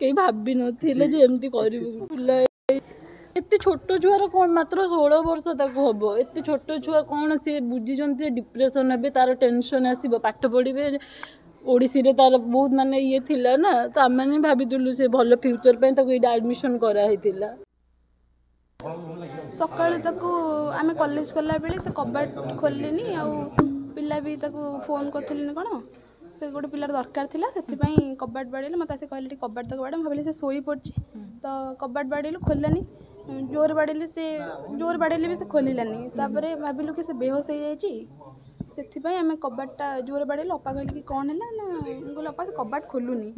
कई भाभी नथिले जे एमती करिवु पिला एते छोट छुआर कौन मात्र 16 वर्ष ताको हबो एते छोट छुआ कौन से बुझी जंती डिप्रेशन हेबे तार टेंशन आसीबो पाठ पढ़िबे ओडिसी रे तार बहुत माने ये थिला ना तो आम मैंने भाभी से भल फ्यूचर पे ताको एडा एडमिशन करा हिथिला सकाळु ताको आमे कॉलेज कला बेले से कबाट खोललेनी आ पिला भी ताको फोन करथिलिन कोन से गोटे पिलार दरकार थिला सेति पई कबाट बाड़ेले मते से कहले कबाट तक बाड़े भाबिले से सोई पड़छि तो कबाट बाड़ेले खोललानी जोर बाड़ेले भी से खोलिलानी तापरे भाबिलु कि से बेहोश हो जाइछि सेति पई आमे कबाटटा जोर बाड़ेले अपा कहले कि कोन हैला ना गोल अपा कबाट खोलुनी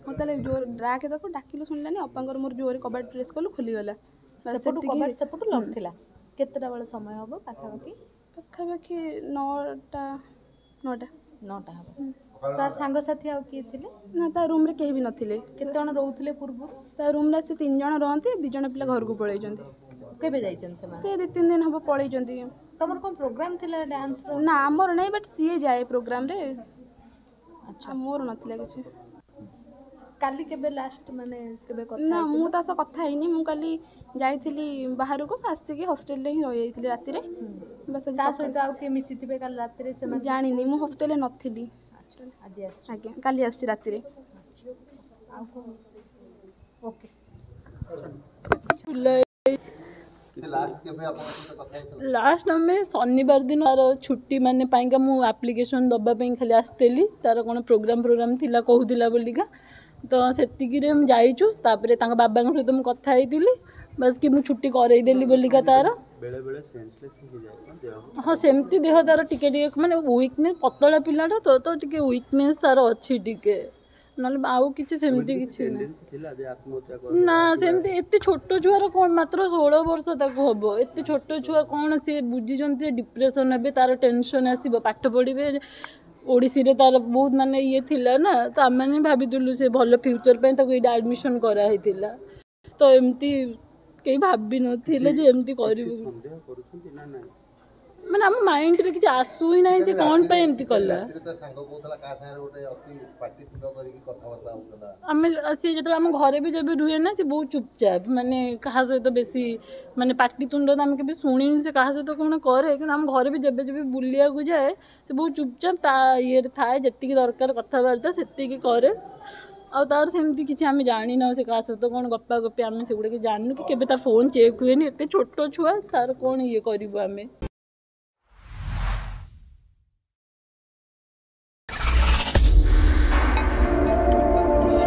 मते जोर ड्राके ताको डाकिलु सुनलानी अपांगर मोर जोर कबाट प्रेस कलु खोली गला सेपटु कबाट सेपटु लॉक थिला केतरा वाला समय हबो पाखापाखि 9टा हबो तार संग साथी आ की थिले ना ता रूम रे केही भी नथिले केते जण रहउथिले पूर्व ता रूम रे से 3 जण रहंती 2 जण पिला घर को पळै जंती केबे जाइछन से ते 2-3 दिन हबो पळै जंती तमर कोन प्रोग्राम थिला डांस रो ना हमर नै बट सीए जाए प्रोग्राम रे अच्छा मोर नथिला किछ काली केबे लास्ट माने केबे कथा ना मु ता से कथा हैनी मु काली जाइथिली बाहर को आस्ति के हॉस्टल ले ही रहि जाइथिली राती रे बस ता सहित आ के मिसिथिबे काल राती रे से जानि नी मु हॉस्टल ले नथिली अच्छा आज आस आगे काली आस्ति राती रे आ को ओके लास्ट में शनिवार दिन तार छुट्टी माने पाइका मु एप्लिकेशन दबा पई खाली आस्तेली तार कोन प्रोग्राम थिला कहूतिला बोलिका तो सेतिकी रे हम जाइछु तापरे तांग बाबा सहित मु कथा हैतिली बस कि मु छुट्टी करई देली बोलिका तार बेले बेले सेंसलेस हो जाय हां सेमती देह तार टिके टिके माने वीकनेस पतला पिलाटा तो टिके वीकनेस तार अछि टिके नले आउ किछि सेमती किछि ना सेमती एते छोट छुआर कोन मात्र 16 वर्ष ताको हबो एते छोट छुआ कोन से बुझी जंती डिप्रेशन हेबे तार टेंशन आसीबो पाठ पढ़िबे ओडिसी रे तार बहुत माने ये थिला ना तो आम मैंने भाभी से भल फ्यूचर पे ताको एडा एडमिशन करा हिथिला तो एमती कई भाभी नथिले जे एमती करिवु माने हम माइंड रे किछ आसु ही नै जे कोन पे एमती कला हम से जतरा हम घरे भी जब रुहे ना से बहुत चुपचाप माने कहा सहित बेसी माने पाटी तुंड हम के शुणी से कहा सहित कोन करे कि हम घरे भी जब बुलिया को जाए से बहुत चुपचाप ता ये थाए जति दरकार कथबार्ता सेति करे आ तार सेमती किछि हम जानि ना से कहा सहित कोन गप्पा गप्पी हम से गुडे के जाननु कि केबे तार फोन चेक हुएनी एते छोटो छुआ तार कोन ये करिवु हमें